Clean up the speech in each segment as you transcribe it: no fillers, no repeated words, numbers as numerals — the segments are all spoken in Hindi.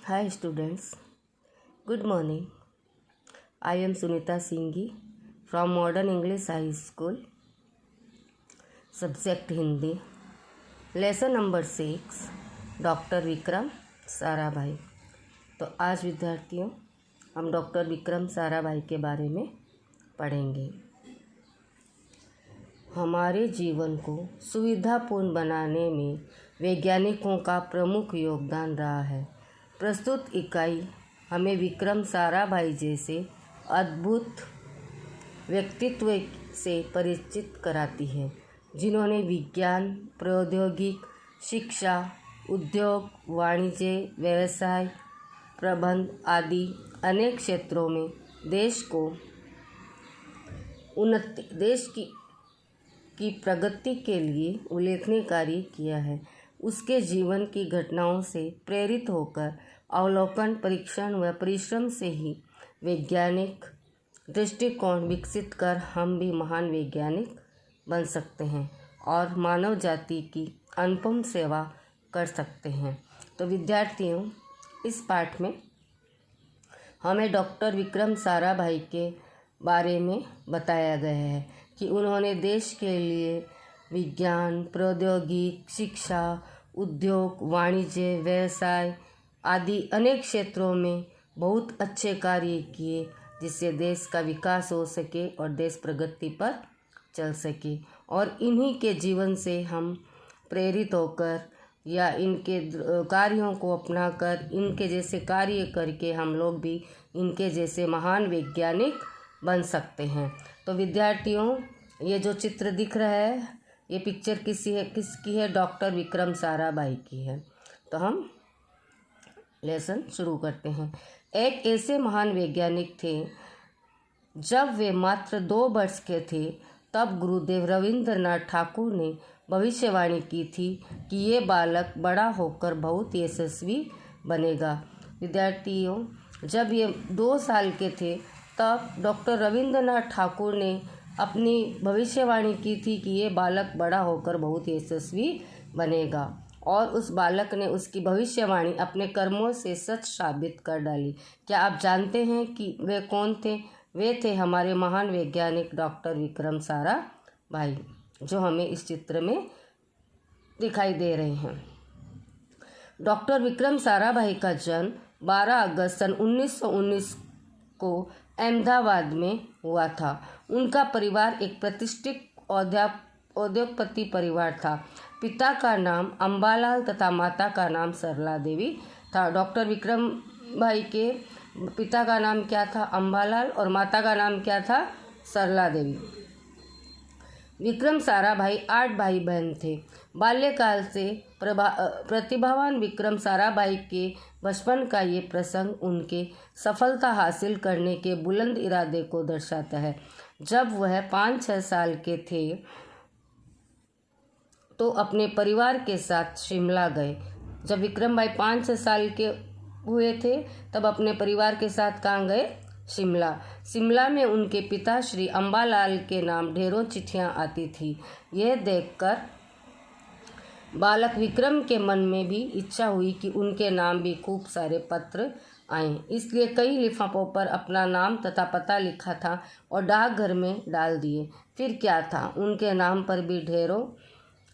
Hi students, good morning. I am Sunita Singhi from Modern English High School, subject Hindi, lesson number 6, doctor Vikram Sarabhai. तो आज विद्यार्थियों हम डॉक्टर विक्रम साराभाई के बारे में पढ़ेंगे। हमारे जीवन को सुविधापूर्ण बनाने में वैज्ञानिकों का प्रमुख योगदान रहा है। प्रस्तुत इकाई हमें विक्रम साराभाई जैसे अद्भुत व्यक्तित्व से परिचित कराती है, जिन्होंने विज्ञान, प्रौद्योगिक, शिक्षा, उद्योग, वाणिज्य, व्यवसाय, प्रबंध आदि अनेक क्षेत्रों में देश की प्रगति के लिए उल्लेखनीय कार्य किया है। उसके जीवन की घटनाओं से प्रेरित होकर अवलोकन, परीक्षण व परिश्रम से ही वैज्ञानिक दृष्टिकोण विकसित कर हम भी महान वैज्ञानिक बन सकते हैं और मानव जाति की अनुपम सेवा कर सकते हैं। तो विद्यार्थियों, इस पाठ में हमें डॉक्टर विक्रम साराभाई के बारे में बताया गया है कि उन्होंने देश के लिए विज्ञान, प्रौद्योगिक, शिक्षा, उद्योग, वाणिज्य, व्यवसाय आदि अनेक क्षेत्रों में बहुत अच्छे कार्य किए, जिससे देश का विकास हो सके और देश प्रगति पर चल सके। और इन्हीं के जीवन से हम प्रेरित होकर या इनके कार्यों को अपनाकर इनके जैसे कार्य करके हम लोग भी इनके जैसे महान वैज्ञानिक बन सकते हैं। तो विद्यार्थियों, ये जो चित्र दिख रहा है, ये पिक्चर किसकी है? डॉक्टर विक्रम साराभाई की है। तो हम लेसन शुरू करते हैं। एक ऐसे महान वैज्ञानिक थे, जब वे मात्र 2 वर्ष के थे तब गुरुदेव रविंद्रनाथ ठाकुर ने भविष्यवाणी की थी कि ये बालक बड़ा होकर बहुत यशस्वी बनेगा। विद्यार्थियों, जब ये 2 साल के थे तब डॉक्टर रविंद्रनाथ ठाकुर ने अपनी भविष्यवाणी की थी कि ये बालक बड़ा होकर बहुत यशस्वी बनेगा, और उस बालक ने उसकी भविष्यवाणी अपने कर्मों से सच साबित कर डाली। क्या आप जानते हैं कि वे कौन थे? वे थे हमारे महान वैज्ञानिक डॉक्टर विक्रम साराभाई, जो हमें इस चित्र में दिखाई दे रहे हैं। डॉक्टर विक्रम साराभाई का जन्म 12 अगस्त सन 1919 को अहमदाबाद में हुआ था। उनका परिवार एक प्रतिष्ठित उद्योगपति परिवार था। पिता का नाम अम्बालाल तथा माता का नाम सरला देवी था। डॉक्टर विक्रम भाई के पिता का नाम क्या था? अम्बालाल, और माता का नाम क्या था? सरला देवी। विक्रम साराभाई 8 भाई बहन थे। बाल्यकाल से प्रतिभावान विक्रम साराभाई के बचपन का ये प्रसंग उनके सफलता हासिल करने के बुलंद इरादे को दर्शाता है। जब वह 5-6 साल के थे तो अपने परिवार के साथ शिमला गए। जब विक्रम भाई 5-6 साल के हुए थे तब अपने परिवार के साथ कहाँ गए? शिमला में उनके पिता श्री अम्बालाल के नाम ढेरों चिट्ठियाँ आती थी। यह देखकर बालक विक्रम के मन में भी इच्छा हुई कि उनके नाम भी खूब सारे पत्र आएं। इसलिए कई लिफाफों पर अपना नाम तथा पता लिखा था और डाकघर में डाल दिए। फिर क्या था, उनके नाम पर भी ढेरों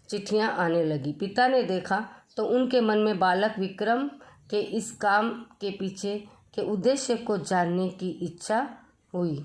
चिट्ठियां आने लगी। पिता ने देखा तो उनके मन में बालक विक्रम के इस काम के पीछे के उद्देश्य को जानने की इच्छा हुई।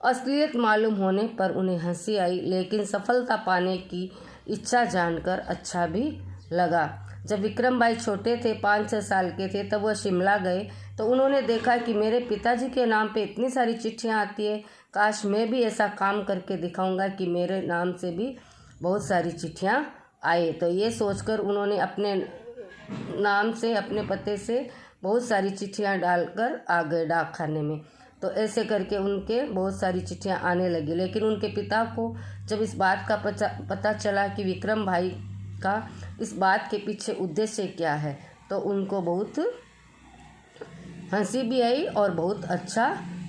असलियत मालूम होने पर उन्हें हंसी आई, लेकिन सफलता पाने की इच्छा जानकर अच्छा भी लगा। जब विक्रम भाई छोटे थे, 5-6 साल के थे, तब वह शिमला गए तो उन्होंने देखा कि मेरे पिताजी के नाम पे इतनी सारी चिट्ठियां आती है, काश मैं भी ऐसा काम करके दिखाऊंगा कि मेरे नाम से भी बहुत सारी चिट्ठियां आए। तो ये सोचकर उन्होंने अपने नाम से, अपने पते से बहुत सारी चिट्ठियां डालकर आ गए डाकखाने में। तो ऐसे करके उनके बहुत सारी चिट्ठियां आने लगी। लेकिन उनके पिता को जब इस बात का पता चला कि विक्रम भाई का इस बात के पीछे उद्देश्य क्या है, तो उनको बहुत हंसी भी आई और बहुत अच्छा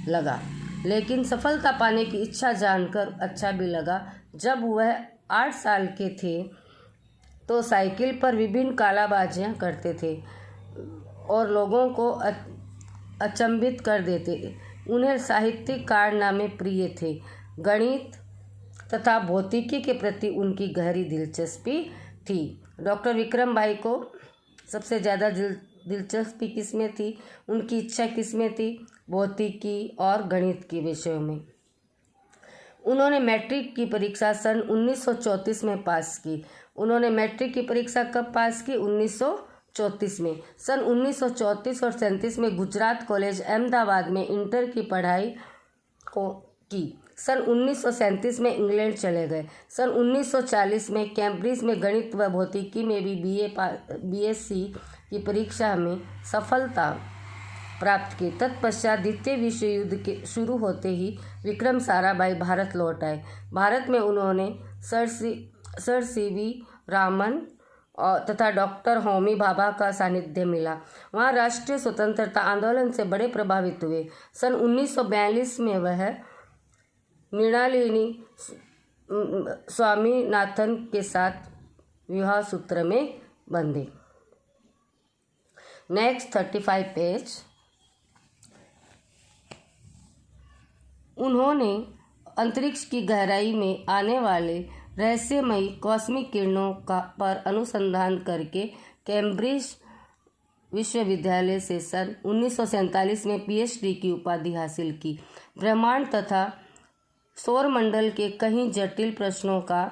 लगा। लेकिन सफलता पाने की इच्छा जानकर अच्छा भी लगा। जब वह 8 साल के थे तो साइकिल पर विभिन्न कालाबाजियां करते थे। और लोगों को अचंभित कर देते। उन्हें साहित्यिक कारनामे प्रिय थे। गणित तथा भौतिकी के प्रति उनकी गहरी दिलचस्पी थी। डॉक्टर विक्रम भाई को सबसे ज़्यादा दिलचस्पी किस में थी? उनकी इच्छा किस में थी? भौतिकी और गणित के विषयों में। उन्होंने मैट्रिक की परीक्षा सन 1934 में पास की। उन्होंने मैट्रिक की परीक्षा कब पास की? 1934 में। सन 1934 और 37 में गुजरात कॉलेज अहमदाबाद में इंटर की पढ़ाई को की। सन 1937 में इंग्लैंड चले गए। सन 1940 में कैम्ब्रिज में गणित व भौतिकी में भी बीएससी की परीक्षा में सफलता प्राप्त की। तत्पश्चात द्वितीय विश्व युद्ध के शुरू होते ही विक्रम साराभाई भारत लौट आए। भारत में उन्होंने सर सीवी रामन तथा डॉक्टर होमी भाभा का सानिध्य मिला। वहाँ राष्ट्रीय स्वतंत्रता आंदोलन से बड़े प्रभावित हुए। सन 1942 में वह मृणालिनी स्वामीनाथन के साथ विवाह सूत्र में बंधे। Next 35 page. उन्होंने अंतरिक्ष की गहराई में आने वाले रहस्यमयी कॉस्मिक किरणों पर अनुसंधान करके कैम्ब्रिज विश्वविद्यालय से सन 1947 में पीएचडी की उपाधि हासिल की। ब्रह्मांड तथा सौरमंडल के कई जटिल प्रश्नों का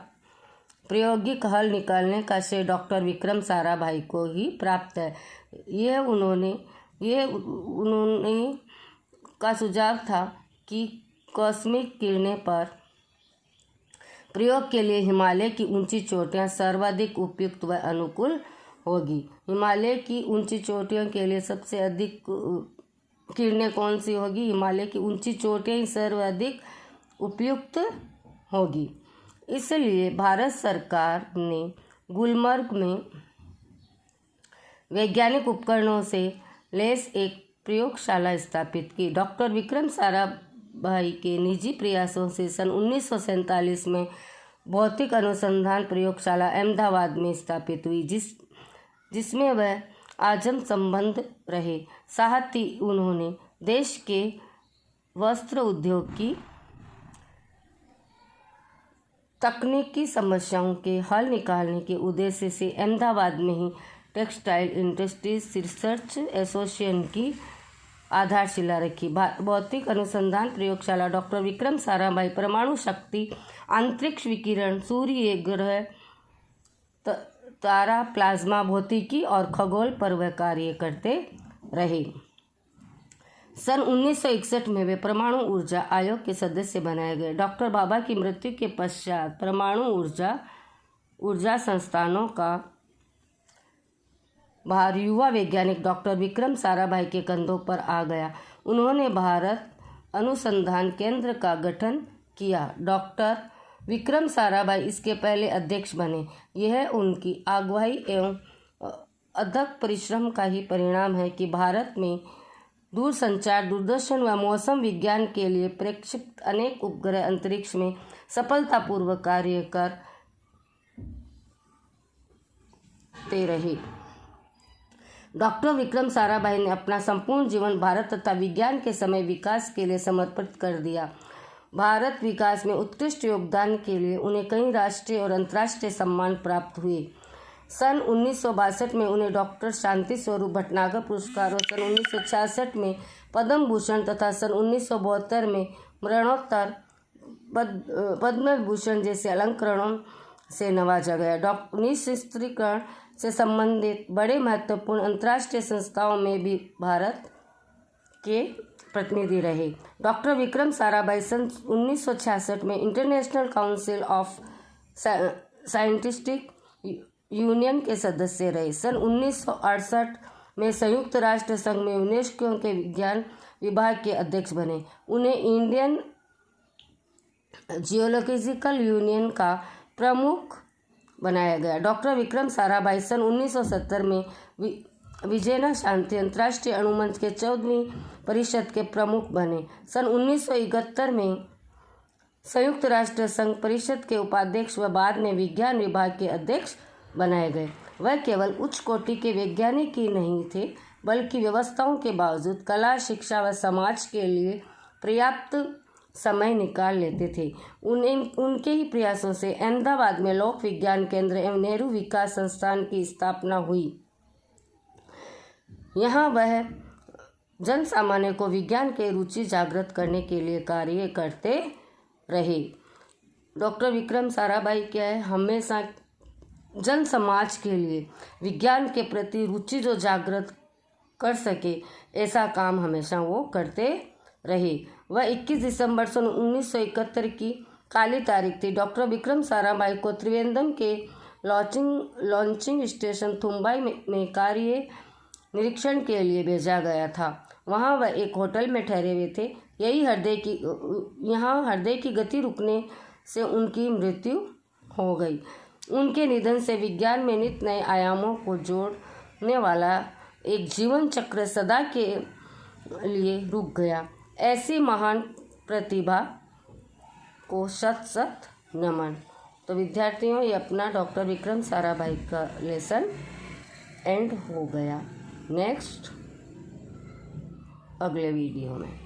प्रायोगिक हल निकालने का श्रेय डॉक्टर विक्रम साराभाई को ही प्राप्त है। यह उन्होंने का सुझाव था कि कॉस्मिक किरणें पर प्रयोग के लिए हिमालय की ऊंची चोटियां सर्वाधिक उपयुक्त व अनुकूल होगी। हिमालय की ऊंची चोटियों के लिए सबसे अधिक किरणें कौन सी होगी? हिमालय की ऊंची चोटियां ही सर्वाधिक उपयुक्त होगी। इसलिए भारत सरकार ने गुलमर्ग में वैज्ञानिक उपकरणों से लैस एक प्रयोगशाला स्थापित की। डॉक्टर विक्रम साराभाई के निजी प्रयासों से सन 1947 में भौतिक अनुसंधान प्रयोगशाला अहमदाबाद में स्थापित हुई, जिसमें वह आजम संबंध रहे। साथ ही उन्होंने देश के वस्त्र उद्योग की तकनीकी समस्याओं के हल निकालने के उद्देश्य से अहमदाबाद में ही टेक्सटाइल इंडस्ट्रीज रिसर्च एसोसिएशन की आधारशिला रखी। भौतिक अनुसंधान प्रयोगशाला डॉक्टर विक्रम साराभाई परमाणु शक्ति, अंतरिक्ष विकिरण, सूर्य, ग्रह, तारा, प्लाज्मा, भौतिकी और खगोल पर वह कार्य करते रहे। सन 1961 में वे परमाणु ऊर्जा आयोग के सदस्य बनाए गए। डॉक्टर भाभा की मृत्यु के पश्चात परमाणु ऊर्जा संस्थानों का भार युवा वैज्ञानिक डॉक्टर विक्रम साराभाई के कंधों पर आ गया। उन्होंने भारत अनुसंधान केंद्र का गठन किया। डॉक्टर विक्रम साराभाई इसके पहले अध्यक्ष बने। यह उनकी अगुवाई एवं अथक परिश्रम का ही परिणाम है कि भारत में दूरसंचार, दूरदर्शन व मौसम विज्ञान के लिए प्रक्षेपित अनेक उपग्रह अंतरिक्ष में सफलतापूर्वक कार्य करते रहे। डॉक्टर विक्रम साराभाई ने अपना संपूर्ण जीवन भारत तथा विज्ञान के समय विकास के लिए समर्पित कर दिया। भारत विकास में उत्कृष्ट योगदान के लिए उन्हें कई राष्ट्रीय और अंतर्राष्ट्रीय सम्मान प्राप्त हुए। सन 1962 में उन्हें डॉक्टर शांति स्वरूप भटनागर पुरस्कार और सन 1966 में पद्म भूषण तथा सन 1972 में मरणोत्तर पद्म भूषण जैसे अलंकरणों से नवाजा गया। निःशस्त्रीकरण से संबंधित बड़े महत्वपूर्ण अंतर्राष्ट्रीय संस्थाओं में भी भारत के प्रतिनिधि रहे। डॉक्टर विक्रम साराभाई सन 1966 में international council of scientific union के सदस्य रहे। सन 1968 में संयुक्त राष्ट्र संघ में यूनेस्को के विज्ञान विभाग के अध्यक्ष बने। उन्हें इंडियन जियोलॉजिकल यूनियन का प्रमुख बनाया गया। डॉक्टर विक्रम साराभाई सन 1970 में विजेना शांति अंतर्राष्ट्रीय अणुमंच के 14वीं परिषद के प्रमुख बने। सन 1971 में संयुक्त राष्ट्र संघ परिषद के उपाध्यक्ष व बाद में विज्ञान विभाग के अध्यक्ष बनाए गए। वह केवल उच्च कोटि के वैज्ञानिक ही नहीं थे, बल्कि व्यवस्थाओं के बावजूद कला, शिक्षा व समाज के लिए पर्याप्त समय निकाल लेते थे। उनके ही प्रयासों से अहमदाबाद में लोक विज्ञान केंद्र एवं नेहरू विकास संस्थान की स्थापना हुई। यहाँ वह जन सामान्य को विज्ञान के रुचि जागृत करने के लिए कार्य करते रहे। डॉक्टर विक्रम साराभाई क्या है, हमेशा जन समाज के लिए विज्ञान के प्रति रुचि जो जागृत कर सके, ऐसा काम हमेशा वो करते रहे। वह 21 दिसंबर सन 1971 की काली तारीख थी। डॉक्टर विक्रम साराभाई को त्रिवेंद्रम के लॉन्चिंग स्टेशन थुम्बाई में कार्य निरीक्षण के लिए भेजा गया था। वहाँ वह एक होटल में ठहरे हुए थे। यहाँ हृदय की गति रुकने से उनकी मृत्यु हो गई। उनके निधन से विज्ञान में नित नए आयामों को जोड़ने वाला एक जीवन चक्र सदा के लिए रुक गया। ऐसी महान प्रतिभा को शत शत नमन। तो विद्यार्थियों, ये अपना डॉक्टर विक्रम साराभाई का लेसन एंड हो गया। नेक्स्ट अगले वीडियो में।